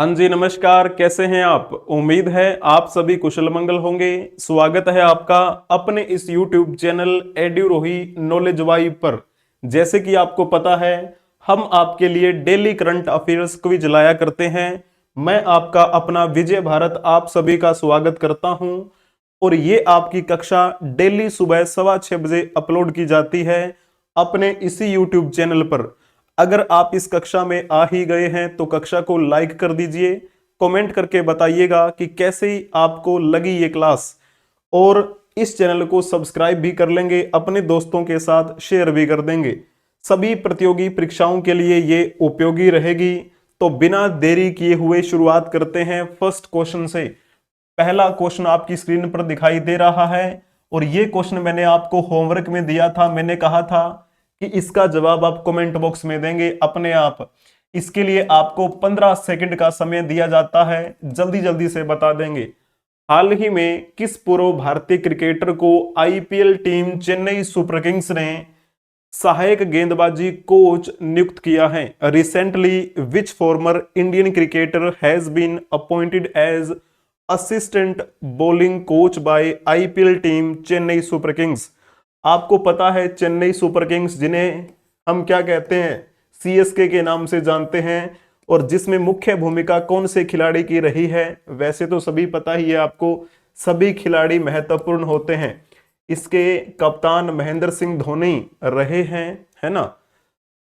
हाँ जी, नमस्कार। कैसे हैं आप? उम्मीद है आप सभी कुशल मंगल होंगे। स्वागत है आपका अपने इस YouTube चैनल एड्यूरोही नॉलेज वाइब पर। जैसे कि आपको पता है, हम आपके लिए डेली करंट अफेयर्स क्विज लाया करते हैं। मैं आपका अपना विजय भारत आप सभी का स्वागत करता हूं और ये आपकी कक्षा डेली सुबह 6:15 बजे अपलोड की जाती है अपने इसी YouTube चैनल पर। अगर आप इस कक्षा में आ ही गए हैं तो कक्षा को लाइक कर दीजिए, कमेंट करके बताइएगा कि कैसे आपको लगी ये क्लास, और इस चैनल को सब्सक्राइब भी कर लेंगे, अपने दोस्तों के साथ शेयर भी कर देंगे। सभी प्रतियोगी परीक्षाओं के लिए ये उपयोगी रहेगी। तो बिना देरी किए हुए शुरुआत करते हैं फर्स्ट क्वेश्चन से। पहला क्वेश्चन आपकी स्क्रीन पर दिखाई दे रहा है और ये क्वेश्चन मैंने आपको होमवर्क में दिया था। मैंने कहा था कि इसका जवाब आप कमेंट बॉक्स में देंगे अपने आप। इसके लिए आपको 15 सेकंड का समय दिया जाता है, जल्दी जल्दी से बता देंगे। हाल ही में किस पूर्व भारतीय क्रिकेटर को IPL team Chennai Super Kings ने सहायक गेंदबाजी कोच नियुक्त किया है? Recently which former Indian cricketer has been appointed as assistant bowling coach by IPL team Chennai Super Kings. आपको पता है चेन्नई सुपर किंग्स, जिन्हें हम क्या कहते हैं, सीएसके के नाम से जानते हैं, और जिसमें मुख्य भूमिका कौन से खिलाड़ी की रही है? वैसे तो सभी पता ही है आपको, सभी खिलाड़ी महत्वपूर्ण होते हैं। इसके कप्तान महेंद्र सिंह धोनी रहे हैं, है ना?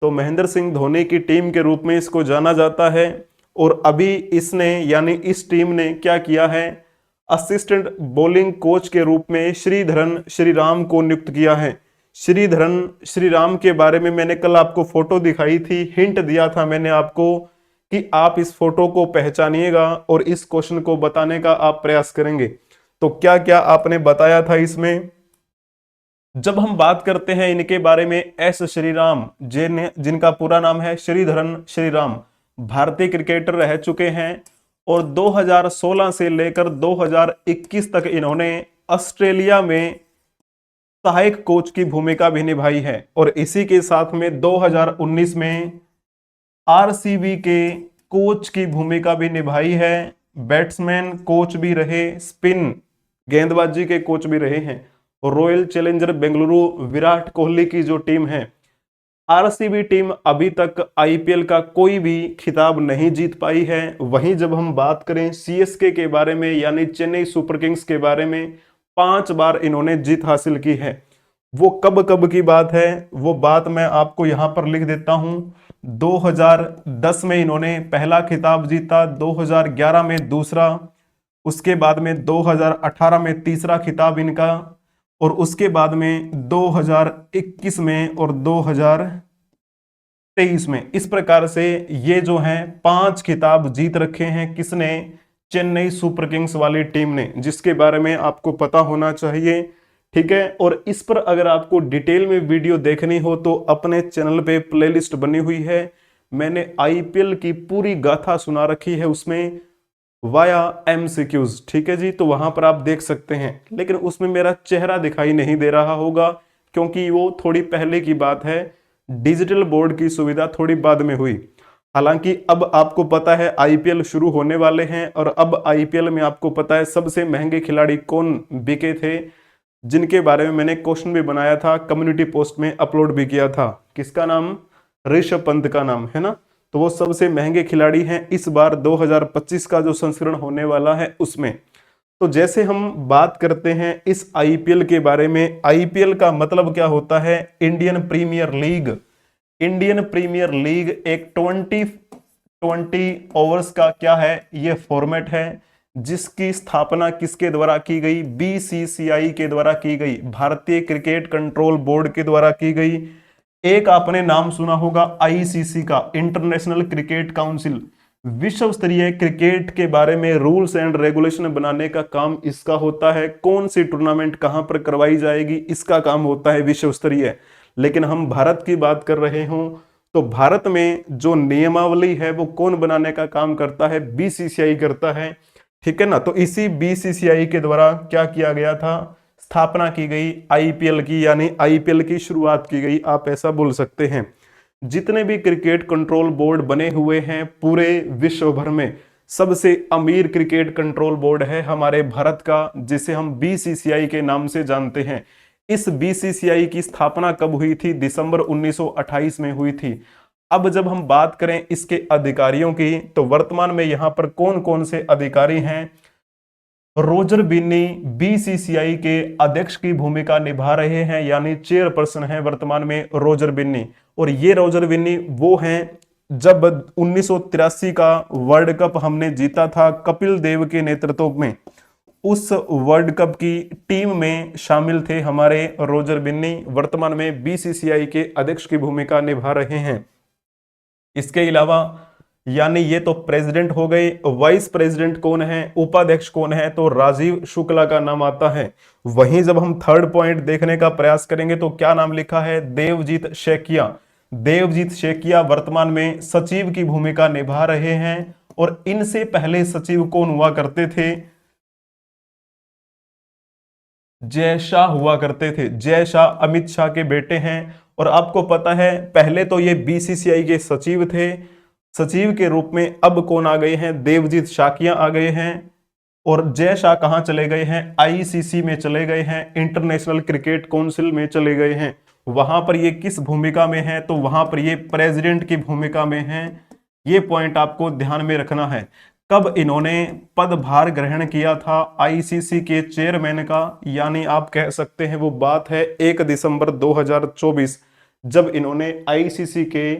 तो महेंद्र सिंह धोनी की टीम के रूप में इसको जाना जाता है। और अभी इसने यानी इस टीम ने क्या किया है? असिस्टेंट बॉलिंग कोच के रूप में श्रीधरन श्रीराम को नियुक्त किया है। श्रीधरन श्रीराम के बारे में मैंने कल आपको फोटो दिखाई थी, हिंट दिया था मैंने आपको कि आप इस फोटो को पहचानिएगा और इस क्वेश्चन को बताने का आप प्रयास करेंगे। तो क्या क्या आपने बताया था इसमें? जब हम बात करते हैं इनके बारे में, एस श्रीराम, जिनका पूरा नाम है श्रीधरन श्रीराम, भारतीय क्रिकेटर रह चुके हैं और 2016 से लेकर 2021 तक इन्होंने ऑस्ट्रेलिया में सहायक कोच की भूमिका भी निभाई है। और इसी के साथ में 2019 में आरसीबी के कोच की भूमिका भी निभाई है। बैट्समैन कोच भी रहे, स्पिन गेंदबाजी के कोच भी रहे हैं। रॉयल चैलेंजर बेंगलुरु विराट कोहली की जो टीम है, आरसीबी टीम अभी तक आईपीएल का कोई भी खिताब नहीं जीत पाई है। वहीं जब हम बात करें सीएसके के बारे में यानी चेन्नई सुपर किंग्स के बारे में, 5 बार इन्होंने जीत हासिल की है। वो कब कब की बात है, वो बात मैं आपको यहां पर लिख देता हूं। 2010 में इन्होंने पहला खिताब जीता, 2011 में दूसरा, उसके बाद में 2018 में तीसरा खिताब इनका, और उसके बाद में 2021 में और 2023 में। इस प्रकार से ये जो है 5 खिताब जीत रखे हैं। किसने? चेन्नई सुपर किंग्स वाली टीम ने, जिसके बारे में आपको पता होना चाहिए। ठीक है, और इस पर अगर आपको डिटेल में वीडियो देखनी हो तो अपने चैनल पे प्लेलिस्ट बनी हुई है। मैंने आईपीएल की पूरी गाथा सुना रखी है उसमें वाया एमसीक्यूज। ठीक है जी, तो वहां पर आप देख सकते हैं। लेकिन उसमें मेरा चेहरा दिखाई नहीं दे रहा होगा क्योंकि वो थोड़ी पहले की बात है। डिजिटल बोर्ड की सुविधा थोड़ी बाद में हुई। हालांकि अब आपको पता है आईपीएल शुरू होने वाले हैं और अब आईपीएल में आपको पता है सबसे महंगे खिलाड़ी कौन बिके थे, जिनके बारे में मैंने क्वेश्चन भी बनाया था, कम्युनिटी पोस्ट में अपलोड भी किया था। किसका नाम? ऋषभ पंत का नाम है ना। तो वो सबसे महंगे खिलाड़ी हैं इस बार 2025 का जो संस्करण होने वाला है उसमें। तो जैसे हम बात करते हैं इस आईपीएल के बारे में, आईपीएल का मतलब क्या होता है? Indian Premier League. Indian Premier League एक 20 ओवर्स का क्या है, ये फॉर्मेट है, जिसकी स्थापना किसके द्वारा की गई? बीसीसीआई के द्वारा की गई, भारतीय क्रिकेट कंट्रोल बोर्ड के द्वारा की गई। एक आपने नाम सुना होगा आईसीसी का, इंटरनेशनल क्रिकेट काउंसिल। विश्व स्तरीय क्रिकेट के बारे में रूल्स एंड रेगुलेशन बनाने का काम इसका होता है। कौन सी टूर्नामेंट कहां पर करवाई जाएगी, इसका काम होता है विश्व स्तरीय। लेकिन हम भारत की बात कर रहे हों तो भारत में जो नियमावली है वो कौन बनाने का काम करता है? बीसीसीआई करता है। ठीक है ना। तो इसी बीसीसीआई के द्वारा क्या किया गया था? स्थापना की गई आईपीएल की, यानी आईपीएल की शुरुआत की गई, आप ऐसा बोल सकते हैं। जितने भी क्रिकेट कंट्रोल बोर्ड बने हुए हैं पूरे विश्व भर में, सबसे अमीर क्रिकेट कंट्रोल बोर्ड है हमारे भारत का, जिसे हम बीसीसीआई के नाम से जानते हैं। इस बीसीसीआई की स्थापना कब हुई थी? दिसंबर 1928 में हुई थी। अब जब हम बात करें इसके अधिकारियों की, तो वर्तमान में यहां पर कौन कौन से अधिकारी हैं? रोजर बिन्नी बीसीसीआई के अध्यक्ष की भूमिका निभा रहे हैं, यानी चेयरपर्सन है वर्तमान में रोजर बिन्नी। और ये रोजर बिन्नी वो हैं जब 1983 का वर्ल्ड कप हमने जीता था कपिल देव के नेतृत्व में, उस वर्ल्ड कप की टीम में शामिल थे हमारे रोजर बिन्नी। वर्तमान में बीसीसीआई के अध्यक्ष की भूमिका निभा रहे हैं। इसके अलावा, यानी ये तो प्रेसिडेंट हो गए, वाइस प्रेसिडेंट कौन है, उपाध्यक्ष कौन है? तो राजीव शुक्ला का नाम आता है। वहीं जब हम थर्ड पॉइंट देखने का प्रयास करेंगे तो क्या नाम लिखा है? देवजीत शैकिया। देवजीत शैकिया वर्तमान में सचिव की भूमिका निभा रहे हैं। और इनसे पहले सचिव कौन हुआ करते थे? जय शाह हुआ करते थे। जय शाह अमित शाह के बेटे हैं। और आपको पता है पहले तो ये बीसीसीआई के सचिव थे, सचिव के रूप में अब कौन आ गए हैं? देवजीत शाकिया आ गए हैं। और जय शाह कहां चले गए हैं? आईसीसी में चले गए हैं, इंटरनेशनल क्रिकेट काउंसिल में चले गए हैं। वहां पर ये किस भूमिका में है? तो वहां पर ये प्रेसिडेंट की भूमिका में है। ये पॉइंट आपको ध्यान में रखना है। कब इन्होंने पदभार ग्रहण किया था आईसीसी के चेयरमैन का? यानी आप कह सकते हैं वो बात है 1 दिसंबर 2024, जब इन्होंने आईसीसी के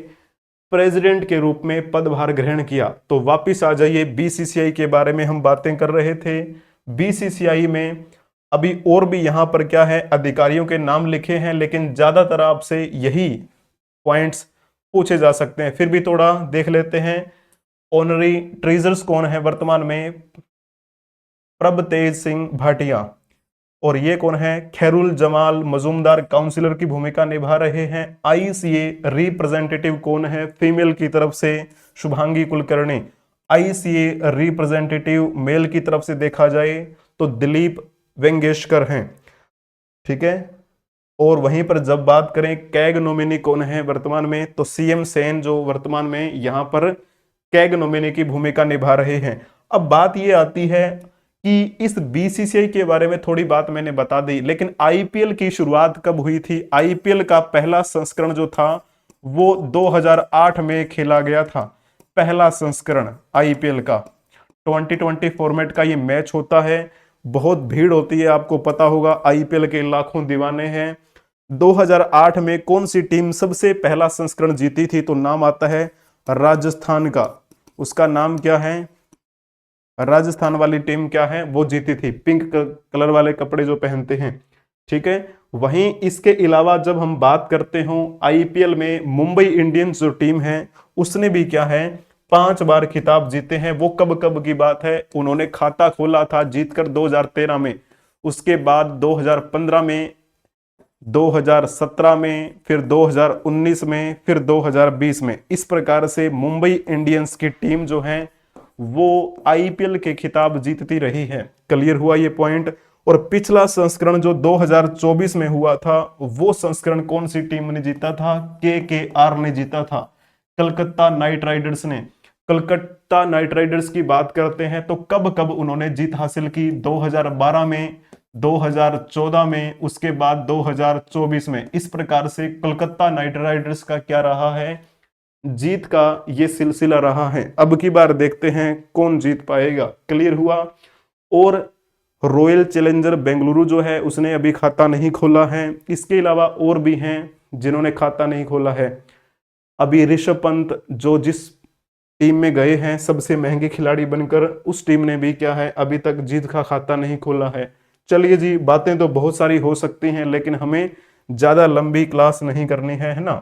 प्रेसिडेंट के रूप में पदभार ग्रहण किया। तो वापिस आ जाइए, बीसीसीआई के बारे में हम बातें कर रहे थे। बीसीसीआई में अभी और भी यहां पर क्या है, अधिकारियों के नाम लिखे हैं, लेकिन ज्यादातर आपसे यही पॉइंट्स पूछे जा सकते हैं। फिर भी थोड़ा देख लेते हैं। ऑनरी ट्रेजर्स कौन है वर्तमान में? प्रभतेज सिंह भाटिया। और ये कौन है? खैरुल जमाल मजूमदार काउंसिलर की भूमिका निभा रहे हैं। आईसीए रिप्रेजेंटेटिव कौन है फीमेल की तरफ से? Shubhangi Kulkarni. ICA representative male की तरफ से देखा जाए तो दिलीप वेंगेशकर हैं। ठीक है। और वहीं पर जब बात करें कैग नोमिनी कौन है वर्तमान में, तो सीएम सेन जो वर्तमान में यहां पर कैग नोमिनी की भूमिका निभा रहे हैं। अब बात यह आती है कि इस बीसीसीआई के बारे में थोड़ी बात मैंने बता दी, लेकिन आईपीएल की शुरुआत कब हुई थी? आईपीएल का पहला संस्करण जो था वो 2008 में खेला गया था। पहला संस्करण आईपीएल का 2020 फॉर्मेट का ये मैच होता है। बहुत भीड़ होती है, आपको पता होगा, आईपीएल के लाखों दीवाने हैं। 2008 में कौन सी टीम सबसे पहला संस्करण जीती थी? तो नाम आता है राजस्थान का। उसका नाम क्या है? राजस्थान वाली टीम क्या है वो जीती थी, पिंक कलर वाले कपड़े जो पहनते हैं। ठीक है। वहीं इसके अलावा जब हम बात करते हो आईपीएल में, मुंबई इंडियंस जो टीम है उसने भी क्या है 5 बार खिताब जीते हैं। वो कब कब की बात है? उन्होंने खाता खोला था जीतकर 2013 में, उसके बाद 2015 में, 2017 में, फिर 2019 में, फिर 2020 में। इस प्रकार से मुंबई इंडियंस की टीम जो है वो आईपीएल के खिताब जीतती रही है। क्लियर हुआ ये पॉइंट। और पिछला संस्करण जो 2024 में हुआ था, वो संस्करण कौन सी टीम ने जीता था? केकेआर ने जीता था, कलकत्ता नाइट राइडर्स ने। कलकत्ता नाइट राइडर्स की बात करते हैं तो कब कब उन्होंने जीत हासिल की? 2012 में, 2014 में, उसके बाद 2024 में। इस प्रकार से कलकत्ता नाइट राइडर्स का क्या रहा है? जीत का ये सिलसिला रहा है। अब की बार देखते हैं कौन जीत पाएगा। क्लियर हुआ। और रॉयल चैलेंजर बेंगलुरु जो है उसने अभी खाता नहीं खोला है। इसके अलावा और भी हैं जिन्होंने खाता नहीं खोला है। अभी ऋषभ पंत जो जिस टीम में गए हैं सबसे महंगे खिलाड़ी बनकर, उस टीम ने भी क्या है अभी तक जीत का खाता नहीं खोला है। चलिए जी, बातें तो बहुत सारी हो सकती हैं, लेकिन हमें ज्यादा लंबी क्लास नहीं करनी है ना।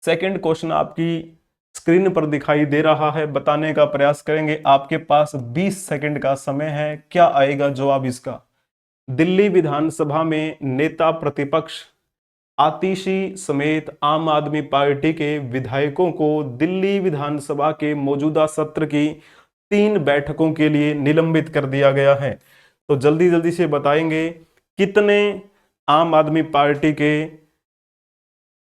सेकंड क्वेश्चन आपकी स्क्रीन पर दिखाई दे रहा है, बताने का प्रयास करेंगे। आपके पास 20 सेकंड का समय है। क्या आएगा जवाब इसका? दिल्ली विधानसभा में नेता प्रतिपक्ष आतिशी समेत आम आदमी पार्टी के विधायकों को दिल्ली विधानसभा के मौजूदा सत्र की 3 बैठकों के लिए निलंबित कर दिया गया है। तो जल्दी जल्दी से बताएंगे कितने आम आदमी पार्टी के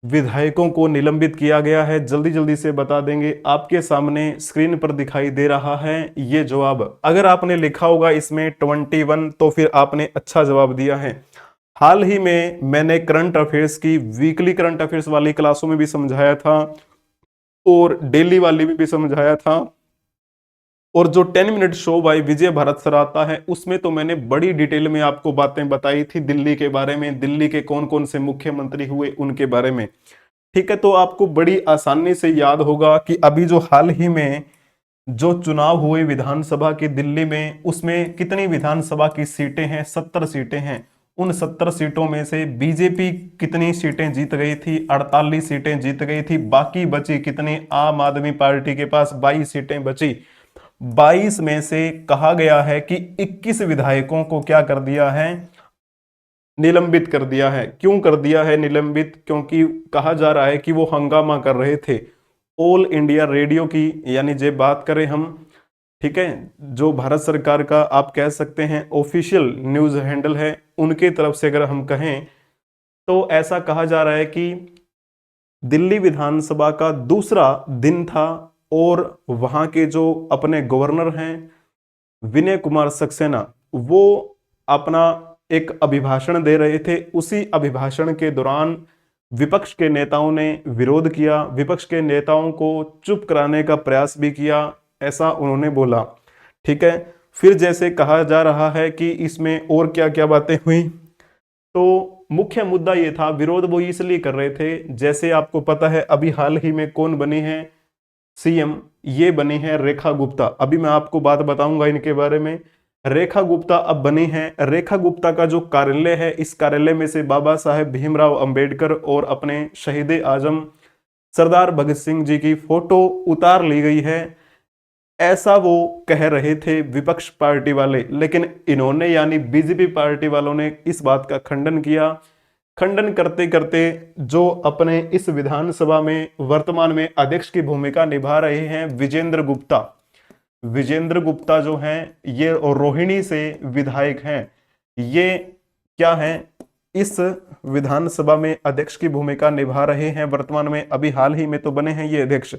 विधायकों को निलंबित किया गया है, जल्दी जल्दी से बता देंगे। आपके सामने स्क्रीन पर दिखाई दे रहा है ये जवाब। अगर आपने लिखा होगा इसमें 21 तो फिर आपने अच्छा जवाब दिया है। हाल ही में मैंने करंट अफेयर्स की वीकली करंट अफेयर्स वाली क्लासों में भी समझाया था और डेली वाली में भी समझाया था, और जो 10 minute show by Vijay Bharat sir आता है उसमें तो मैंने बड़ी डिटेल में आपको बातें बताई थी दिल्ली के बारे में, दिल्ली के कौन कौन से मुख्यमंत्री हुए उनके बारे में। ठीक है, तो आपको बड़ी आसानी से याद होगा कि अभी जो हाल ही में जो चुनाव हुए विधानसभा की दिल्ली में, उसमें कितनी विधानसभा की सीटें हैं? 70 सीटें हैं। उन 70 सीटों में से बीजेपी कितनी सीटें जीत गई थी? 48 सीटें जीत गई थी। बाकी बची कितनी? आम आदमी पार्टी के पास 22 सीटें बची। 22 में से कहा गया है कि 21 विधायकों को क्या कर दिया है? निलंबित कर दिया है। क्यों कर दिया है निलंबित? क्योंकि कहा जा रहा है कि वो हंगामा कर रहे थे। ऑल इंडिया रेडियो की, यानी जे बात करें हम, ठीक है, जो भारत सरकार का आप कह सकते हैं ऑफिशियल न्यूज हैंडल है, उनके तरफ से अगर हम कहें तो ऐसा कहा जा रहा है कि दिल्ली विधानसभा का दूसरा दिन था और वहां के जो अपने गवर्नर हैं विनय कुमार सक्सेना, वो अपना एक अभिभाषण दे रहे थे। उसी अभिभाषण के दौरान विपक्ष के नेताओं ने विरोध किया, विपक्ष के नेताओं को चुप कराने का प्रयास भी किया, ऐसा उन्होंने बोला। ठीक है, फिर जैसे कहा जा रहा है कि इसमें और क्या क्या बातें हुई, तो मुख्य मुद्दा ये था, विरोध वो इसलिए कर रहे थे, जैसे आपको पता है अभी हाल ही में कौन बनी है सीएम? ये बनी है रेखा गुप्ता। अभी मैं आपको बात बताऊंगा इनके बारे में। रेखा गुप्ता अब बनी है। रेखा गुप्ता का जो कार्यालय है, इस कार्यालय में से बाबा साहेब भीमराव अंबेडकर और अपने शहीद आजम सरदार भगत सिंह जी की फोटो उतार ली गई है, ऐसा वो कह रहे थे विपक्ष पार्टी वाले। लेकिन इन्होंने, यानी बीजेपी पार्टी वालों ने इस बात का खंडन किया। खंडन करते करते जो अपने इस विधानसभा में वर्तमान में अध्यक्ष की भूमिका निभा रहे हैं विजेंद्र गुप्ता, विजेंद्र गुप्ता जो हैं ये रोहिणी से विधायक हैं। ये क्या है, इस विधानसभा में अध्यक्ष की भूमिका निभा रहे हैं वर्तमान में, अभी हाल ही में तो बने हैं ये अध्यक्ष।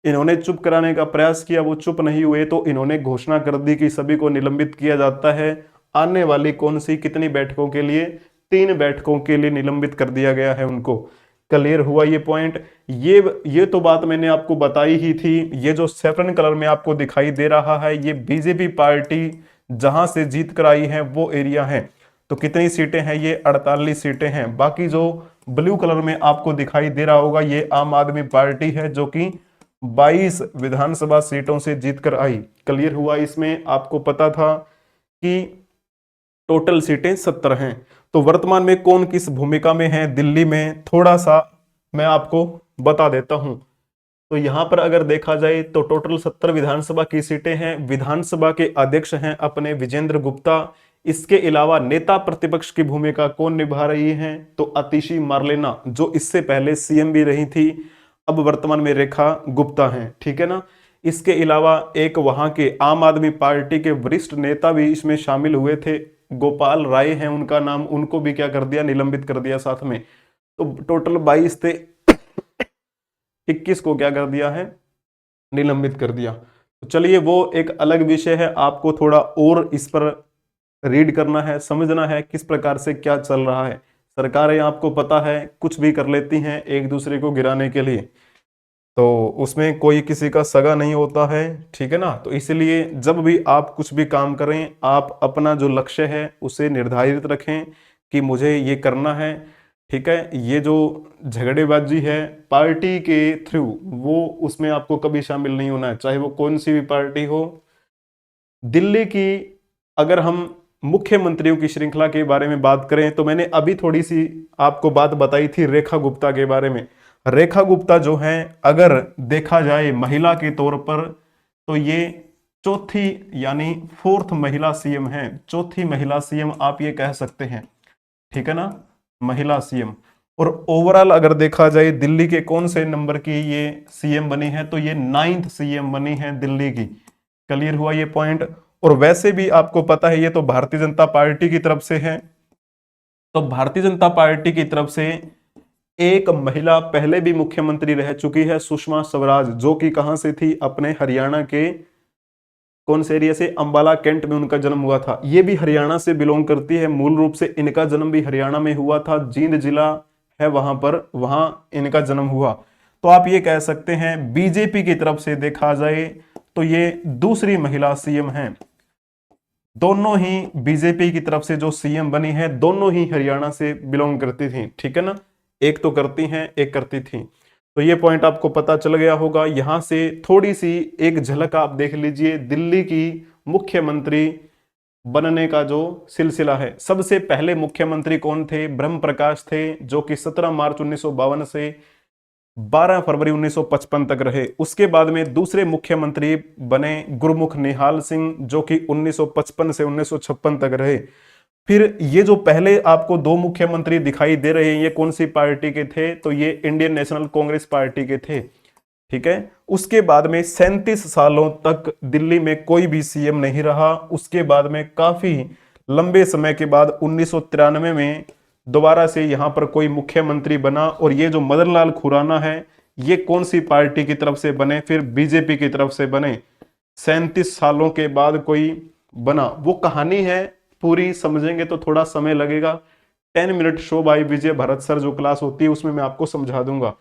इन्होंने चुप कराने का प्रयास किया, वो चुप नहीं हुए तो इन्होंने घोषणा कर दी कि सभी को निलंबित किया जाता है। आने वाली कौन सी कितनी बैठकों के लिए? 3 बैठकों के लिए निलंबित कर दिया गया है उनको। क्लियर हुआ ये पॉइंट? ये तो बात मैंने आपको बताई ही थी। ये जो सैफरन कलर में आपको दिखाई दे रहा है, ये बीजेपी पार्टी जहां से जीत कर आई है वो एरिया है। तो कितनी सीटें हैं? ये 48 सीटें हैं। बाकी जो ब्लू कलर में आपको दिखाई दे रहा होगा, ये आम आदमी पार्टी है जो कि 22 विधानसभा सीटों से जीतकर आई। क्लियर हुआ? इसमें आपको पता था कि टोटल सीटें 70 हैं। तो वर्तमान में कौन किस भूमिका में है दिल्ली में, थोड़ा सा मैं आपको बता देता हूं। तो यहां पर अगर देखा जाए तो टोटल 70 विधानसभा की सीटें हैं। विधानसभा के अध्यक्ष हैं अपने विजेंद्र गुप्ता। इसके अलावा नेता प्रतिपक्ष की भूमिका कौन निभा रही है? तो अतिशी मार्लेना, जो इससे पहले सीएम भी रही थी, अब वर्तमान में रेखा गुप्ता हैं। ठीक है ना? इसके अलावा एक वहां के आम आदमी पार्टी के वरिष्ठ नेता भी इसमें शामिल हुए थे, गोपाल राय है उनका नाम, उनको भी क्या कर दिया? निलंबित कर दिया साथ में। तो टोटल 22 थे, 21 को क्या कर दिया है? निलंबित कर दिया। तो चलिए, वो एक अलग विषय है, आपको थोड़ा और इस पर रीड करना है, समझना है किस प्रकार से क्या चल रहा है। सरकारें आपको पता है कुछ भी कर लेती हैं एक दूसरे को गिराने के लिए, तो उसमें कोई किसी का सगा नहीं होता है। ठीक है ना? तो इसलिए जब भी आप कुछ भी काम करें, आप अपना जो लक्ष्य है उसे निर्धारित रखें कि मुझे ये करना है। ठीक है? ये जो झगड़ेबाजी है पार्टी के थ्रू, वो उसमें आपको कभी शामिल नहीं होना है, चाहे वो कौन सी भी पार्टी हो। दिल्ली की अगर हम मुख्यमंत्रियों की श्रृंखला के बारे में बात करें तो मैंने अभी थोड़ी सी आपको बात बताई थी रेखा गुप्ता के बारे में। रेखा गुप्ता जो है, अगर देखा जाए महिला के तौर पर, तो ये चौथी यानी 4th महिला सीएम है। चौथी महिला सीएम आप ये कह सकते हैं। ठीक है ना? महिला सीएम। और ओवरऑल अगर देखा जाए दिल्ली के कौन से नंबर की ये सीएम बनी है, तो ये 9th सीएम बनी है दिल्ली की। क्लियर हुआ ये पॉइंट? और वैसे भी आपको पता है ये तो भारतीय जनता पार्टी की तरफ से है। तो भारतीय जनता पार्टी की तरफ से एक महिला पहले भी मुख्यमंत्री रह चुकी है, सुषमा स्वराज, जो कि कहां से थी, अपने हरियाणा के कौन से एरिया से, अंबाला कैंट में उनका जन्म हुआ था। ये भी हरियाणा से बिलोंग करती है, मूल रूप से इनका जन्म भी हरियाणा में हुआ था, जींद जिला है वहां पर, वहां इनका जन्म हुआ। तो आप ये कह सकते हैं बीजेपी की तरफ से देखा जाए तो ये दूसरी महिला सीएम हैं। दोनों ही बीजेपी की तरफ से जो सीएम बनी है, दोनों ही हरियाणा से बिलोंग करती थी, ठीक है ना, एक तो करती हैं, एक करती थी। तो ये पॉइंट आपको पता चल गया होगा। यहां से थोड़ी सी एक झलक आप देख लीजिए दिल्ली की मुख्यमंत्री बनने का जो सिलसिला है। सबसे पहले मुख्यमंत्री कौन थे, ब्रह्म प्रकाश थे, जो कि 17 मार्च 1952 से 12 फरवरी 1955 तक रहे। उसके बाद में दूसरे मुख्यमंत्री बने गुरमुख निहाल सिंह, जो कि 1955 से 1956 तक रहे। फिर ये जो पहले आपको दो मुख्यमंत्री दिखाई दे रहे हैं, ये कौन सी पार्टी के थे, तो ये इंडियन नेशनल कांग्रेस पार्टी के थे, ठीक है। उसके बाद में 37 सालों तक दिल्ली में कोई भी सीएम नहीं रहा। उसके बाद में काफी लंबे समय के बाद 1993 में दोबारा से यहां पर कोई मुख्यमंत्री बना, और ये जो मदन लाल खुराना है, ये कौन सी पार्टी की तरफ से बने, फिर बीजेपी की तरफ से बने। 37 सालों के बाद कोई बना, वो कहानी है, पूरी समझेंगे तो थोड़ा समय लगेगा। 10 minute show by Vijay Bharat sir जो क्लास होती है उसमें मैं आपको समझा दूंगा।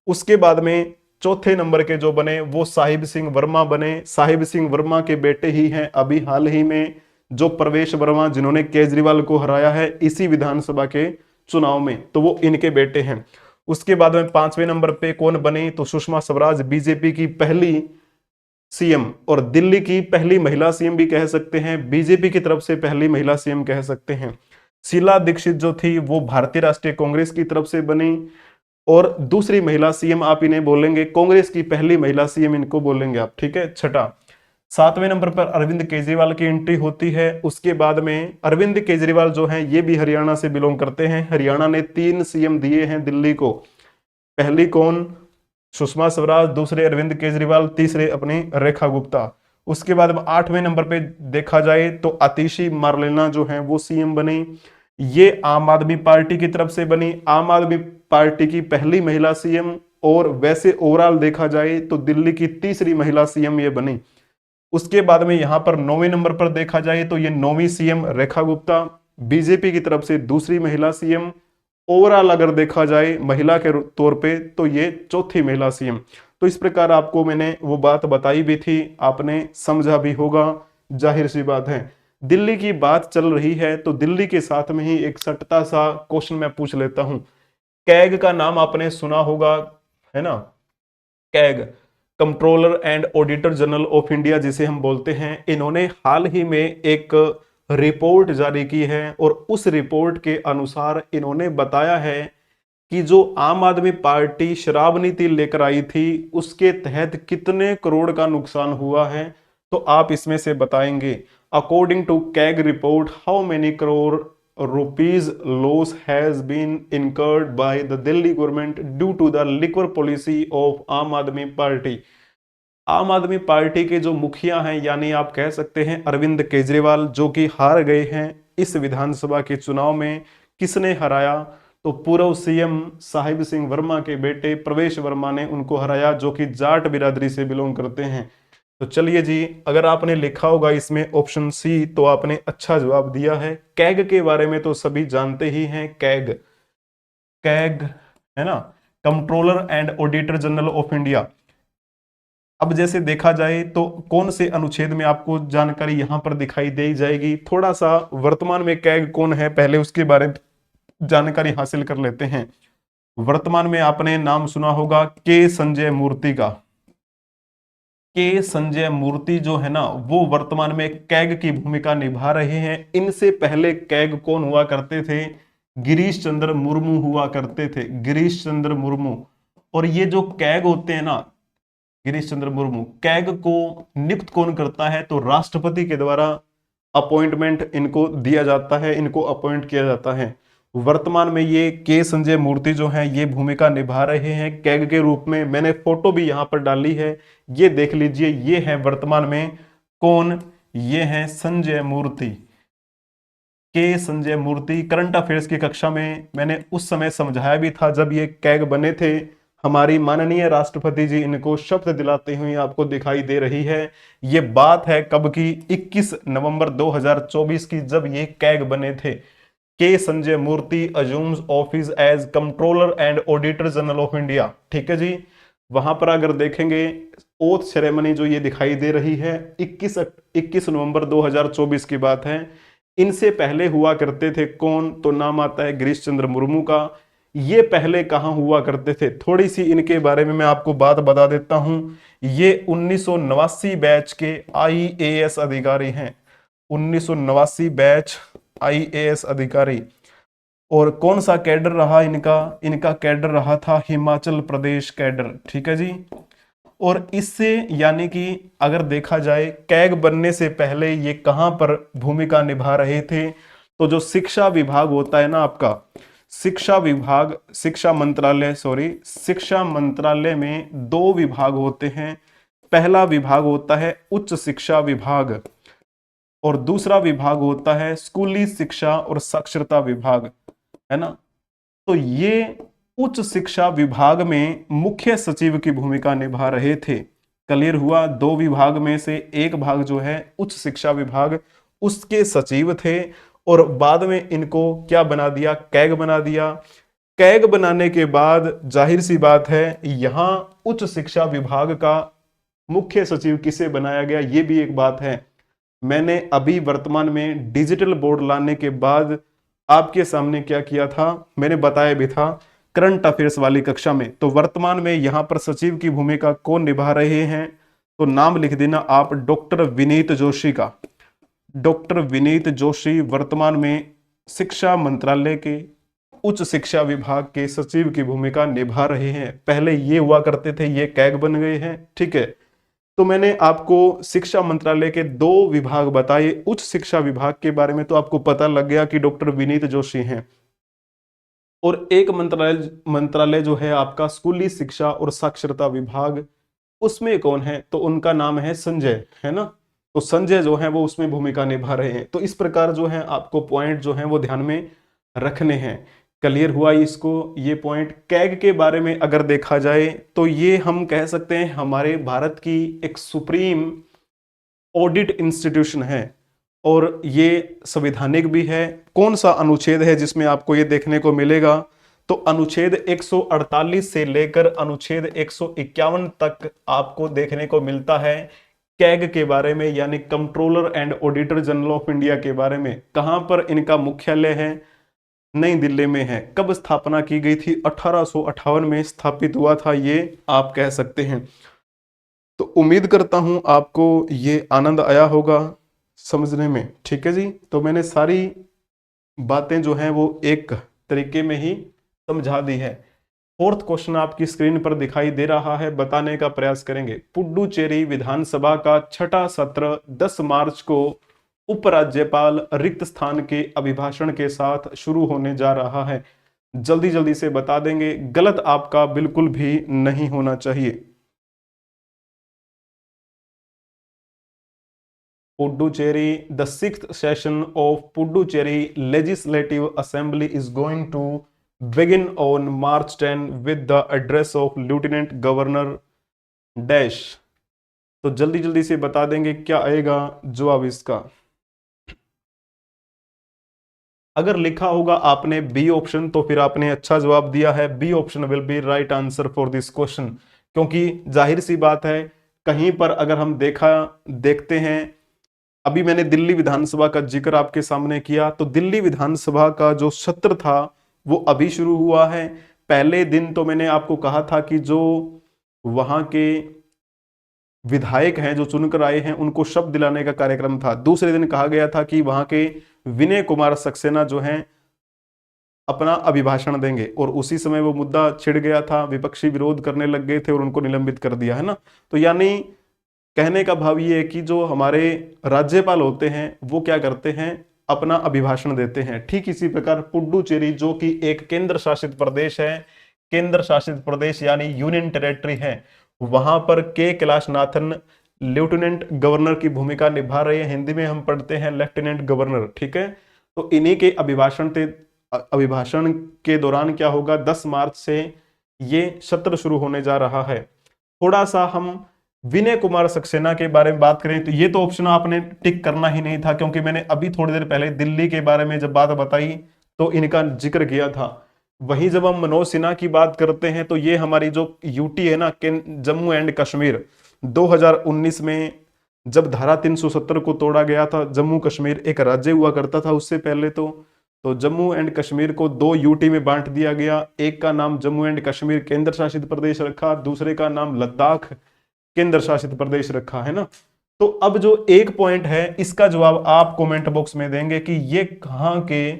उसके बाद में चौथे नंबर के जो बने वो साहिब सिंह वर्मा बने। साहिब सिंह वर्मा के बेटे ही हैं अभी हाल ही में जो प्रवेश वर्मा, जिन्होंने केजरीवाल को हराया है इसी विधानसभा के चुनाव में, तो वो इनके बेटे हैं। उसके बाद में पांचवें नंबर पे कौन बनी, तो सुषमा स्वराज, बीजेपी की पहली सीएम और दिल्ली की पहली महिला सीएम भी कह सकते हैं, बीजेपी की तरफ से पहली महिला सीएम कह सकते हैं। शीला दीक्षित जो थी वो भारतीय राष्ट्रीय कांग्रेस की तरफ से बनी, और दूसरी महिला सीएम आप इन्हें बोलेंगे कांग्रेस की पहली महिला सीएम इनको बोलेंगे आप, ठीक है। छठा, सातवें नंबर पर अरविंद केजरीवाल की एंट्री होती है। उसके बाद में अरविंद केजरीवाल जो हैं ये भी हरियाणा से बिलोंग करते हैं। हरियाणा ने 3 सीएम दिए हैं दिल्ली को, पहली कौन, सुषमा स्वराज, दूसरे अरविंद केजरीवाल, तीसरे अपनी रेखा गुप्ता। उसके बाद 8वें नंबर पे देखा जाए तो आतिशी मारलेना जो है वो सीएम बनी। ये आम आदमी पार्टी की तरफ से बनी, आम आदमी पार्टी की पहली महिला सीएम, और वैसे ओवरऑल देखा जाए तो दिल्ली की तीसरी महिला सीएम ये बनी। उसके बाद में यहां पर 9वें नंबर पर देखा जाए तो ये 9वीं सीएम रेखा गुप्ता, बीजेपी की तरफ से दूसरी महिला सीएम। ओवरऑल अगर देखा जाए महिला के तौर पे तो ये चौथी महिला सीएम। तो इस प्रकार आपको मैंने वो बात बताई भी थी, आपने समझा भी होगा, जाहिर सी बात है। दिल्ली की बात चल रही है तो दिल्ली के साथ में ही एक सट्टा सा क्वेश्चन मैं पूछ लेता हूं। कैग का नाम आपने सुना होगा, है ना, CAG, controller and auditor general of India जिसे हम बोलते हैं। इन्होंने हाल ही में एक रिपोर्ट जारी की है, और उस रिपोर्ट के अनुसार इन्होंने बताया है कि जो आम आदमी पार्टी शराब नीति लेकर आई थी उसके तहत कितने करोड़ का नुकसान हुआ है, तो आप इसमें से बताएंगे। According to CAG report, how many crore rupees loss has been incurred by the Delhi government due to the liquor policy of आम आदमी पार्टी। आम आदमी पार्टी के जो मुखिया हैं, यानी आप कह सकते हैं अरविंद केजरीवाल, जो कि हार गए हैं इस विधानसभा के चुनाव में। किसने हराया, तो पूर्व सीएम साहिब सिंह वर्मा के बेटे प्रवेश वर्मा ने उनको हराया, जो कि जाट बिरादरी से बिलोंग करते हैं। तो चलिए जी, अगर आपने लिखा होगा इसमें ऑप्शन सी तो आपने अच्छा जवाब दिया है। कैग के बारे में तो सभी जानते ही हैं, कैग, कैग है ना, controller and auditor general of India. अब जैसे देखा जाए तो कौन से अनुच्छेद में आपको जानकारी यहां पर दिखाई दे जाएगी, थोड़ा सा वर्तमान में कैग कौन है पहले उसके बारे में जानकारी हासिल कर लेते हैं। वर्तमान में आपने नाम सुना होगा के संजय मूर्ति का। के संजय मूर्ति जो है ना वो वर्तमान में कैग की भूमिका निभा रहे हैं। इनसे पहले कैग कौन हुआ करते थे, गिरीश चंद्र मुर्मू हुआ करते थे, गिरीश चंद्र मुर्मू। और ये जो कैग होते हैं ना, गिरीश चंद्र मुर्मू, कैग को नियुक्त कौन करता है, तो राष्ट्रपति के द्वारा अपॉइंटमेंट इनको दिया जाता है, इनको अपॉइंट किया जाता है। वर्तमान में ये के संजय मूर्ति जो है ये भूमिका निभा रहे हैं कैग के रूप में। मैंने फोटो भी यहां पर डाली है, ये देख लीजिए, ये है वर्तमान में कौन, ये है संजय मूर्ति। के संजय मूर्ति। करंट अफेयर्स की कक्षा में मैंने उस समय समझाया भी था जब ये कैग बने थे। हमारी माननीय राष्ट्रपति जी इनको शपथ दिलाते हुए आपको दिखाई दे रही है। ये बात है कब की, 21 नवंबर 2024 की, जब ये कैग बने थे। K Sanjay Murthy assumes office as controller and auditor general of India. ठीक है जी। वहां पर अगर देखेंगे ओथ सेरेमनी जो ये दिखाई दे रही है 21 नवंबर 2024 की बात है। इनसे पहले हुआ करते थे कौन, तो नाम आता है गिरीश चंद्र मुर्मू का। ये पहले कहां हुआ करते थे, थोड़ी सी इनके बारे में मैं आपको बात बता देता हूं। ये 1989 बैच के आईएएस अधिकारी हैं। 1989 बैच आईएएस अधिकारी। और कौन सा कैडर रहा इनका, इनका कैडर रहा था हिमाचल प्रदेश कैडर। ठीक है जी। और इससे यानी कि अगर देखा जाए कैग बनने से पहले ये कहां पर भूमिका निभा रहे थे, तो जो शिक्षा विभाग होता है ना आपका, शिक्षा विभाग, शिक्षा मंत्रालय, सॉरी, शिक्षा मंत्रालय में दो विभाग होते हैं। पहला विभाग होता है उच्च शिक्षा विभाग और दूसरा विभाग होता है स्कूली शिक्षा और साक्षरता विभाग, है ना। तो ये उच्च शिक्षा विभाग में मुख्य सचिव की भूमिका निभा रहे थे। क्लियर हुआ। दो विभाग में से एक भाग जो है उच्च शिक्षा विभाग, उसके सचिव थे। और बाद में इनको क्या बना दिया, कैग बना दिया। कैग बनाने के बाद जाहिर सी बात है यहां उच्च शिक्षा विभाग का मुख्य सचिव किसे बनाया गया, ये भी एक बात है। मैंने अभी वर्तमान में डिजिटल बोर्ड लाने के बाद आपके सामने क्या किया था, मैंने बताया भी था करंट अफेयर्स वाली कक्षा में। तो वर्तमान में यहां पर सचिव की भूमिका कौन निभा रहे हैं, तो नाम लिख देना आप डॉक्टर विनीत जोशी का। डॉक्टर विनीत जोशी वर्तमान में शिक्षा मंत्रालय के उच्च शिक्षा विभाग के सचिव की भूमिका निभा रहे हैं। पहले ये हुआ करते थे, ये कैग बन गए हैं। ठीक है। तो मैंने आपको शिक्षा मंत्रालय के दो विभाग बताए। उच्च शिक्षा विभाग के बारे में तो आपको पता लग गया कि डॉक्टर विनीत जोशी हैं। और एक मंत्रालय मंत्रालय जो है आपका स्कूली शिक्षा और साक्षरता विभाग, उसमें कौन है, तो उनका नाम है संजय, है ना। तो संजय जो है वो उसमें भूमिका निभा रहे हैं। तो इस प्रकार जो है आपको पॉइंट जो है वो ध्यान में रखने हैं। क्लियर हुआ इसको, ये पॉइंट। कैग के बारे में अगर देखा जाए तो ये हम कह सकते हैं हमारे भारत की एक सुप्रीम ऑडिट इंस्टीट्यूशन है और ये संवैधानिक भी है। कौन सा अनुच्छेद है जिसमें आपको ये देखने को मिलेगा, तो अनुच्छेद 148 से लेकर अनुच्छेद 151 तक आपको देखने को मिलता है कैग के बारे में, यानी controller and auditor general of India के बारे में। कहां पर इनका मुख्यालय है, नई दिल्ली में है। कब स्थापना की गई थी, 1858 में स्थापित हुआ था, ये आप कह सकते हैं। तो उम्मीद करता हूं आपको ये आनंद आया होगा समझने में। ठीक है जी। तो मैंने सारी बातें जो हैं वो एक तरीके में ही समझा दी है। फोर्थ क्वेश्चन आपकी स्क्रीन पर दिखाई दे रहा है, बताने का प्रयास करेंगे। पुडुचेरी विधानसभा का छठा सत्र 10 मार्च को उपराज्यपाल रिक्त स्थान के अभिभाषण के साथ शुरू होने जा रहा है। जल्दी जल्दी से बता देंगे, गलत आपका बिल्कुल भी नहीं होना चाहिए। Puducherry, the sixth session of Puducherry Legislative Assembly is going to begin on March 10 with the address of Lieutenant Governor Dash। तो जल्दी जल्दी से बता देंगे क्या आएगा जवाब इसका। अगर लिखा होगा आपने बी ऑप्शन तो फिर आपने अच्छा जवाब दिया है। B option will be right answer for this question, क्योंकि जाहिर सी बात है कहीं पर अगर हम देखते हैं, अभी मैंने दिल्ली विधानसभा का जिक्र आपके सामने किया, तो दिल्ली विधानसभा का जो सत्र था वो अभी शुरू हुआ है। पहले दिन तो मैंने आपको कहा था कि जो वहां के विधायक हैं जो चुनकर आए हैं उनको शपथ दिलाने का कार्यक्रम था। दूसरे दिन कहा गया था कि वहां के विनय कुमार सक्सेना जो हैं अपना अभिभाषण देंगे, और उसी समय वो मुद्दा छिड़ गया था, विपक्षी विरोध करने लग गए थे और उनको निलंबित कर दिया, है ना। तो यानी कहने का भाव ये है कि जो हमारे राज्यपाल होते हैं वो क्या करते हैं, अपना अभिभाषण देते हैं। ठीक इसी प्रकार पुडुचेरी जो कि एक केंद्र शासित प्रदेश है, केंद्र शासित प्रदेश यानी यूनियन टेरेटरी है, वहां पर के कैलाशनाथन लेफ्टिनेंट गवर्नर की भूमिका निभा रहे हैं। हिंदी में हम पढ़ते हैं लेफ्टिनेंट गवर्नर। ठीक है। तो इन्हीं के अभिभाषण के दौरान क्या होगा, 10 मार्च से ये सत्र शुरू होने जा रहा है। थोड़ा सा हम विनय कुमार सक्सेना के बारे में बात करें तो ये तो ऑप्शन आपने टिक करना ही नहीं था, क्योंकि मैंने अभी थोड़ी देर पहले दिल्ली के बारे में जब बात बताई तो इनका जिक्र किया था। वहीं जब हम मनोज सिन्हा की बात करते हैं तो ये हमारी जो यूटी है ना, जम्मू एंड कश्मीर, 2019 में जब धारा 370 को तोड़ा गया था, जम्मू कश्मीर एक राज्य हुआ करता था उससे पहले तो जम्मू एंड कश्मीर को 2 यूटी में बांट दिया गया। एक का नाम जम्मू एंड कश्मीर केंद्र शासित प्रदेश रखा, दूसरे का नाम लद्दाख केंद्र शासित प्रदेश रखा है ना। तो अब जो एक पॉइंट है इसका जवाब आप कमेंट बॉक्स में देंगे कि ये कहां के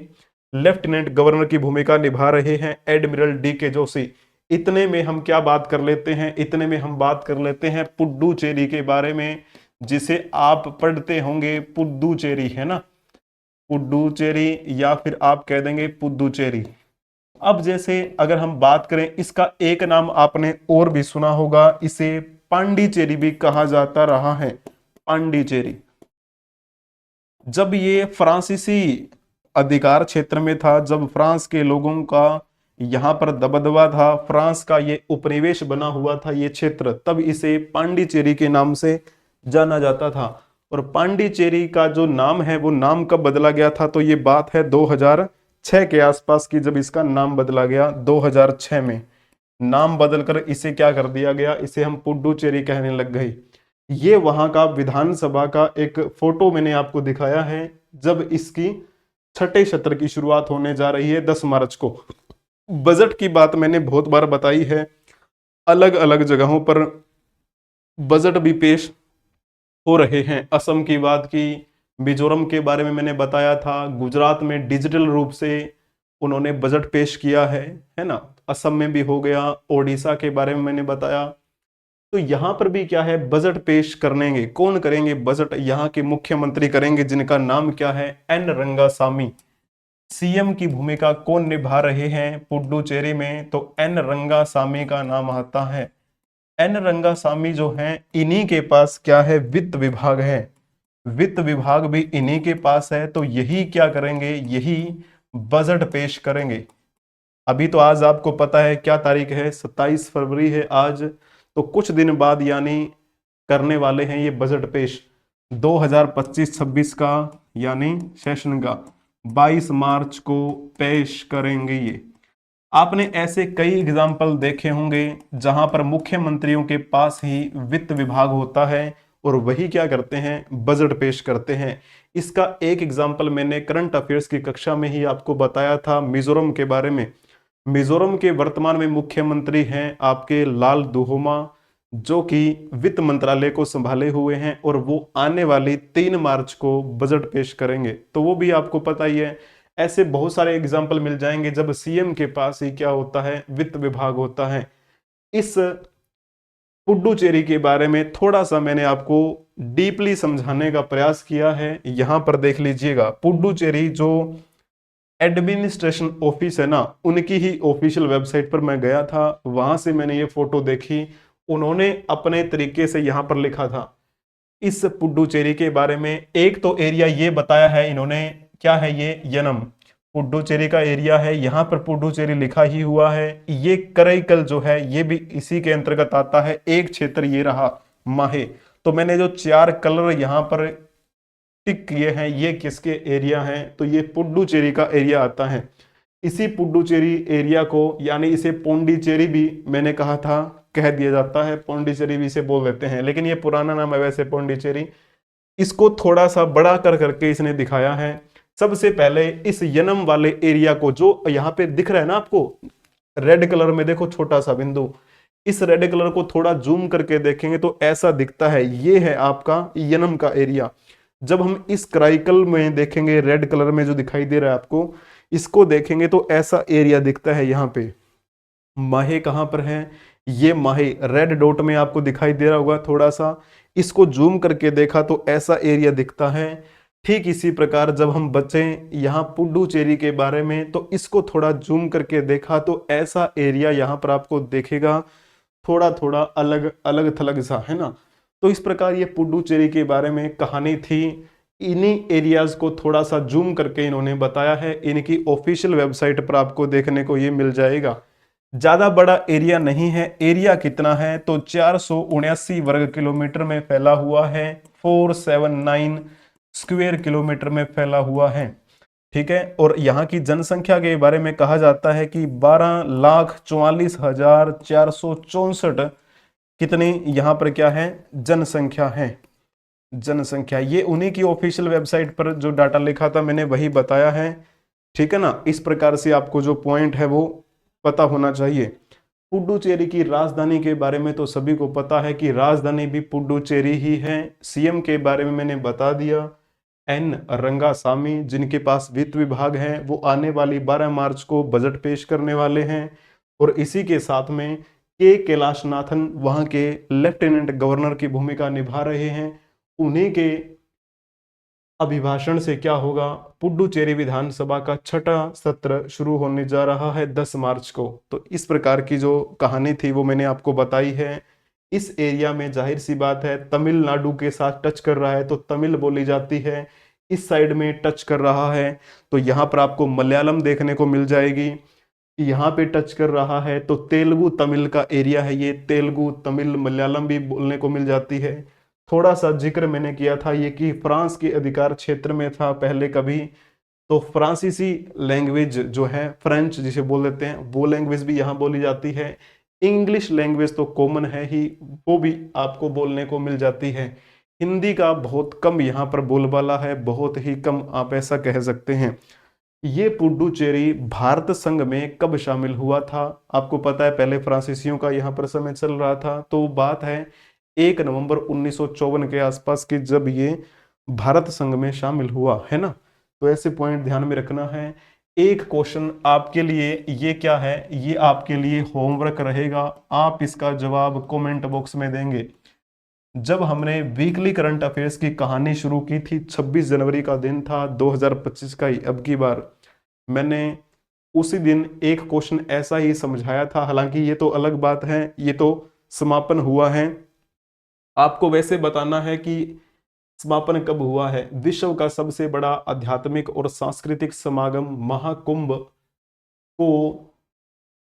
लेफ्टिनेंट गवर्नर की भूमिका निभा रहे हैं, एडमिरल डी.के. जोशी। इतने में हम क्या बात कर लेते हैं, इतने में हम बात कर लेते हैं पुडुचेरी के बारे में, जिसे आप पढ़ते होंगे पुडुचेरी, है ना, पुडुचेरी, या फिर आप कह देंगे पुदुचेरी। अब जैसे अगर हम बात करें, इसका एक नाम आपने और भी सुना होगा, इसे पांडिचेरी भी कहा जाता रहा है, पांडिचेरी। जब ये फ्रांसीसी अधिकार क्षेत्र में था, जब फ्रांस के लोगों का यहां पर दबदबा था, फ्रांस का ये उपनिवेश बना हुआ था ये क्षेत्र, तब इसे पांडिचेरी के नाम से जाना जाता था। और पांडिचेरी का जो नाम है वो नाम कब बदला गया था, तो ये बात है 2006 के आसपास की, जब इसका नाम बदला गया 2006 में। नाम बदलकर इसे क्या कर दिया गया, इसे हम पुडुचेरी कहने लग गए। ये वहां का विधानसभा का एक फोटो मैंने आपको दिखाया है, जब इसकी छठे सत्र की शुरुआत होने जा रही है 10 मार्च को। बजट की बात मैंने बहुत बार बताई है, अलग अलग जगहों पर बजट भी पेश हो रहे हैं। असम की बात की, मिजोरम के बारे में मैंने बताया था, गुजरात में डिजिटल रूप से उन्होंने बजट पेश किया है ना, असम में भी हो गया, ओडिशा के बारे में मैंने बताया। तो यहां पर भी क्या है, बजट पेश करेंगे, कौन करेंगे बजट, यहाँ के मुख्यमंत्री करेंगे, जिनका नाम क्या है, एन रंगासामी। सीएम की भूमिका कौन निभा रहे हैं पुडुचेरी में, तो एन रंगासामी का नाम आता है। एन रंगासामी जो हैं, इन्हीं के पास क्या है, वित्त विभाग है, वित्त विभाग भी इन्हीं के पास है। तो यही क्या करेंगे, यही बजट पेश करेंगे। अभी तो आज आपको पता है क्या तारीख है, 27 फरवरी है आज, तो कुछ दिन बाद यानी करने वाले हैं ये बजट पेश 2025-26 का, यानी सेशन का 22 मार्च को पेश करेंगे ये। आपने ऐसे कई एग्जाम्पल देखे होंगे जहां पर मुख्यमंत्रियों के पास ही वित्त विभाग होता है और वही क्या करते हैं, बजट पेश करते हैं। इसका एक एग्जाम्पल मैंने करंट अफेयर्स की कक्षा में ही आपको बताया था, मिजोरम के बारे में। मिजोरम के वर्तमान में मुख्यमंत्री हैं आपके लाल दुहोमा, जो कि वित्त मंत्रालय को संभाले हुए हैं, और वो आने वाली 3 मार्च को बजट पेश करेंगे। तो वो भी आपको पता ही है। ऐसे बहुत सारे एग्जाम्पल मिल जाएंगे जब सीएम के पास ही क्या होता है, वित्त विभाग होता है। इस पुडुचेरी के बारे में थोड़ा सा मैंने आपको डीपली समझाने का प्रयास किया है, यहां पर देख लीजिएगा। पुडुचेरी जो एडमिनिस्ट्रेशन ऑफिस है ना, उनकी ही ऑफिशियल वेबसाइट पर मैं गया था, वहां से मैंने ये फोटो देखी। उन्होंने अपने तरीके से यहां पर लिखा था इस पुडुचेरी के बारे में। एक तो एरिया ये बताया है इन्होंने, क्या है ये, यनम पुडुचेरी का एरिया है, यहां पर पुडुचेरी लिखा ही हुआ है। ये करैकल जो है ये भी इसी के अंतर्गत आता है। एक क्षेत्र ये रहा माहे। तो मैंने जो 4 कलर यहां पर टिक किए हैं, ये किसके एरिया हैं, तो ये पुडुचेरी का एरिया आता है। इसी पुडुचेरी एरिया को, यानी इसे पोंडिचेरी भी मैंने कहा था, कह दिया जाता है, पोंडिचेरी भी इसे बोल देते हैं, लेकिन ये पुराना नाम है वैसे पोंडिचेरी। इसको थोड़ा सा बड़ा कर करके इसने दिखाया है। सबसे पहले इस यनम वाले एरिया को, जो यहाँ पे दिख रहा है ना आपको रेड कलर में, देखो छोटा सा बिंदु, इस रेड कलर को थोड़ा जूम करके देखेंगे तो ऐसा दिखता है, ये है आपका यनम का एरिया। जब हम इस क्राइकल में देखेंगे, रेड कलर में जो दिखाई दे रहा है आपको, इसको देखेंगे तो ऐसा एरिया दिखता है। यहाँ पे माहे कहां पर है, ये माहे रेड डॉट में आपको दिखाई दे रहा होगा थोड़ा सा। इसको जूम करके देखा तो ऐसा एरिया दिखता है। ठीक इसी प्रकार जब हम बचे यहाँ पुडुचेरी के बारे में, तो इसको थोड़ा जूम करके देखा तो ऐसा एरिया यहाँ पर आपको देखेगा, थोड़ा थोड़ा अलग अलग थलग सा, है ना। तो इस प्रकार ये पुडुचेरी के बारे में कहानी थी। इन्हीं एरियाज को थोड़ा सा जूम करके इन्होंने बताया है। इनकी ऑफिशियल वेबसाइट पर आपको देखने को ये मिल जाएगा। ज्यादा बड़ा एरिया नहीं है। एरिया कितना है तो 479 वर्ग किलोमीटर में फैला हुआ है। 479 स्क्वायर किलोमीटर में फैला हुआ है। ठीक है। और यहाँ की जनसंख्या के बारे में कहा जाता है कि 12,44,464 कितनी यहाँ पर क्या है जनसंख्या है। जनसंख्या ये उन्हीं की ऑफिशियल वेबसाइट पर जो डाटा लिखा था मैंने वही बताया है। ठीक है ना। इस प्रकार से आपको जो पॉइंट है वो पता होना चाहिए। पुडुचेरी की राजधानी के बारे में तो सभी को पता है कि राजधानी भी पुडुचेरी ही है। सीएम के बारे में मैंने बता दिया, एन रंगासामी, जिनके पास वित्त विभाग है। वो आने वाली 12 मार्च को बजट पेश करने वाले हैं। और इसी के साथ में के कैलाशनाथन वहां के लेफ्टिनेंट गवर्नर की भूमिका निभा रहे हैं। उन्हीं के अभिभाषण से क्या होगा, पुडुचेरी विधानसभा का छठा सत्र शुरू होने जा रहा है 10 मार्च को। तो इस प्रकार की जो कहानी थी वो मैंने आपको बताई है। इस एरिया में जाहिर सी बात है तमिलनाडु के साथ टच कर रहा है तो तमिल बोली जाती है। इस साइड में टच कर रहा है तो यहाँ पर आपको मलयालम देखने को मिल जाएगी। यहाँ पे टच कर रहा है तो तेलुगु तमिल का एरिया है ये। तेलुगु तमिल मलयालम भी बोलने को मिल जाती है। थोड़ा सा जिक्र मैंने किया था ये कि फ्रांस के अधिकार क्षेत्र में था पहले कभी। तो फ्रांसीसी लैंग्वेज जो है, फ्रेंच जिसे बोल देते हैं, वो लैंग्वेज भी यहाँ बोली जाती है। इंग्लिश लैंग्वेज तो कॉमन है ही, वो भी आपको बोलने को मिल जाती है। हिंदी का बहुत कम यहाँ पर बोलबाला है, बहुत ही कम, आप ऐसा कह सकते हैं। ये पुडुचेरी भारत संघ में कब शामिल हुआ था? आपको पता है पहले फ्रांसीसियों का यहाँ पर समय चल रहा था। तो बात है 1 नवंबर 1954 के आसपास की, जब ये भारत संघ में शामिल हुआ है ना। तो ऐसे पॉइंट ध्यान में रखना है। एक क्वेश्चन आपके लिए ये क्या है, ये आपके लिए होमवर्क रहेगा। आप इसका जवाब कमेंट बॉक्स में देंगे। जब हमने वीकली करंट अफेयर्स की कहानी शुरू की थी, 26 जनवरी का दिन था 2025 का ही। अब की बार मैंने उसी दिन एक क्वेश्चन ऐसा ही समझाया था। हालांकि ये तो अलग बात है, ये तो समापन हुआ है। आपको वैसे बताना है कि समापन कब हुआ है। विश्व का सबसे बड़ा आध्यात्मिक और सांस्कृतिक समागम महाकुंभ को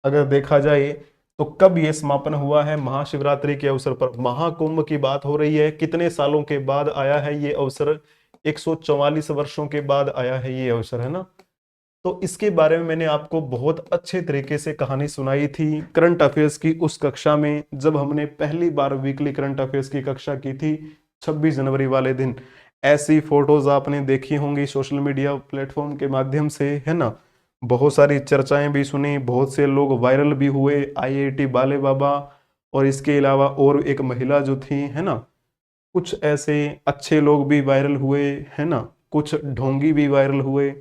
अगर देखा जाए तो कब ये समापन हुआ है? महाशिवरात्रि के अवसर पर महाकुंभ की बात हो रही है। कितने सालों के बाद आया है ये अवसर? 144 वर्षों के बाद आया है ये अवसर, है ना। तो इसके बारे में मैंने आपको बहुत अच्छे तरीके से कहानी सुनाई थी करंट अफेयर्स की उस कक्षा में, जब हमने पहली बार वीकली करंट अफेयर्स की कक्षा की थी 26 जनवरी वाले दिन। ऐसी फोटोज आपने देखी होंगी सोशल मीडिया प्लेटफॉर्म के माध्यम से, है ना। बहुत सारी चर्चाएं भी सुनी, बहुत से लोग वायरल भी हुए, आईआईटी बाले बाबा और इसके अलावा और एक महिला जो थी, है ना। कुछ ऐसे अच्छे लोग भी वायरल हुए, है ना। कुछ ढोंगी भी वायरल हुए।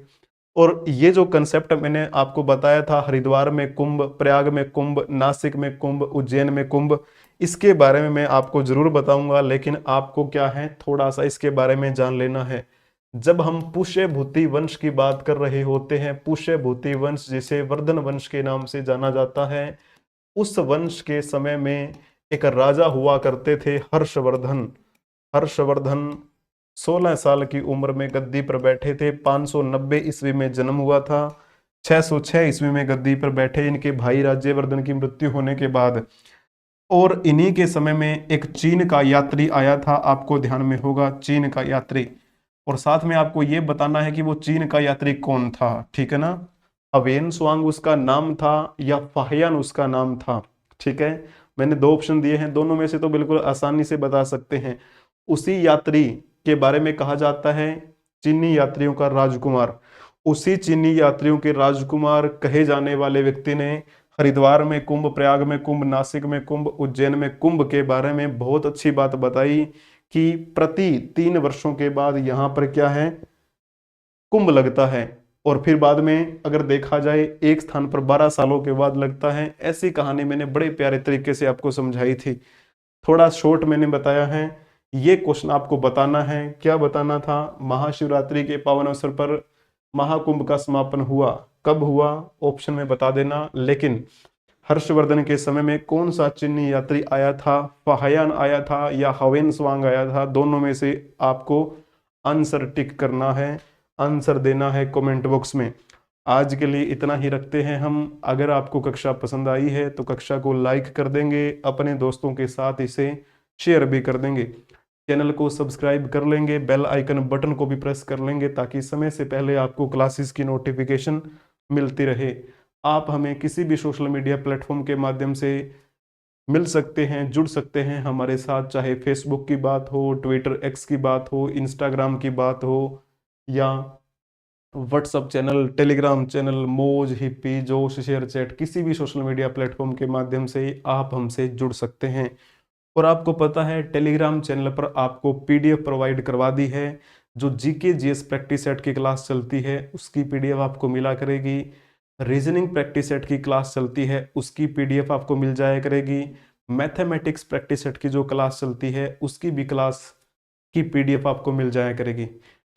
और ये जो कंसेप्ट मैंने आपको बताया था, हरिद्वार में कुंभ, प्रयाग में कुंभ, नासिक में कुंभ, उज्जैन में कुंभ, इसके बारे में मैं आपको जरूर बताऊंगा। लेकिन आपको क्या है, थोड़ा सा इसके बारे में जान लेना है। जब हम पुष्यभूति वंश की बात कर रहे होते हैं, पुष्यभूति वंश जिसे वर्धन वंश के नाम से जाना जाता है, उस वंश के समय में एक राजा हुआ करते थे हर्षवर्धन। हर्षवर्धन 16 साल की उम्र में गद्दी पर बैठे थे। 590 ईस्वी में जन्म हुआ था। 606 ईस्वी में गद्दी पर बैठे इनके भाई राज्यवर्धन की मृत्यु होने के बाद। और इन्हीं के समय में एक चीन का यात्री आया था, आपको ध्यान में होगा, चीन का यात्री। और साथ में आपको यह बताना है कि वो चीन का यात्री कौन था, ठीक है ना। अवेन स्वांग उसका नाम था या फाहियान उसका नाम था, ठीक है। मैंने दो ऑप्शन दिए हैं, दोनों में से तो बिल्कुल आसानी से बता सकते हैं। उसी यात्री के बारे में कहा जाता है चीनी यात्रियों का राजकुमार। उसी चीनी यात्रियों के राजकुमार कहे जाने वाले व्यक्ति ने हरिद्वार में कुंभ, प्रयाग में कुंभ, नासिक में कुंभ, उज्जैन में कुंभ के बारे में बहुत अच्छी बात बताई कि प्रति 3 वर्षों के बाद यहाँ पर क्या है, कुंभ लगता है। और फिर बाद में अगर देखा जाए एक स्थान पर 12 सालों के बाद लगता है। ऐसी कहानी मैंने बड़े प्यारे तरीके से आपको समझाई थी। थोड़ा शॉर्ट मैंने बताया है। ये क्वेश्चन आपको बताना है। क्या बताना था? महाशिवरात्रि के पावन अवसर पर महाकुंभ का समापन हुआ, कब हुआ? ऑप्शन में बता देना। लेकिन हर्षवर्धन के समय में कौन सा चीनी यात्री आया था? फाहियान आया था या हवेन स्वांग आया था? दोनों में से आपको आंसर टिक करना है, आंसर देना है कमेंट बॉक्स में। आज के लिए इतना ही रखते हैं हम। अगर आपको कक्षा पसंद आई है तो कक्षा को लाइक कर देंगे, अपने दोस्तों के साथ इसे शेयर भी कर देंगे, चैनल को सब्सक्राइब कर लेंगे, बेल आइकन बटन को भी प्रेस कर लेंगे ताकि समय से पहले आपको क्लासेस की नोटिफिकेशन मिलती रहे। आप हमें किसी भी सोशल मीडिया प्लेटफॉर्म के माध्यम से मिल सकते हैं, जुड़ सकते हैं हमारे साथ, चाहे फेसबुक की बात हो, ट्विटर एक्स की बात हो, इंस्टाग्राम की बात हो, या व्हाट्सअप चैनल, टेलीग्राम चैनल, मौज, हिप्पी, जोश, शेयर चैट, किसी भी सोशल मीडिया प्लेटफॉर्म के माध्यम से आप हमसे जुड़ सकते हैं। और आपको पता है टेलीग्राम चैनल पर आपको पीडीएफ प्रोवाइड करवा दी है। जो जीके जीएस प्रैक्टिस सेट की क्लास चलती है उसकी पीडीएफ आपको मिला करेगी। रीजनिंग प्रैक्टिस सेट की क्लास चलती है उसकी पीडीएफ आपको मिल जाया करेगी। मैथमेटिक्स प्रैक्टिस सेट की जो क्लास चलती है उसकी भी क्लास की पीडीएफ आपको मिल जाया करेगी।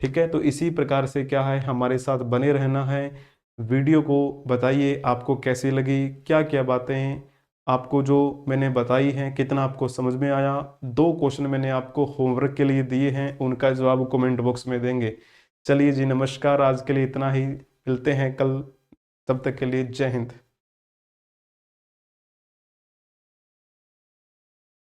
ठीक है, तो इसी प्रकार से क्या है, हमारे साथ बने रहना है। वीडियो को बताइए आपको कैसी लगी, क्या क्या बातें आपको जो मैंने बताई हैं कितना आपको समझ में आया। 2 क्वेश्चन मैंने आपको होमवर्क के लिए दिए हैं, उनका जवाब कमेंट बॉक्स में देंगे। चलिए जी, नमस्कार, आज के लिए इतना ही, मिलते हैं कल, तब तक के लिए जय हिंद।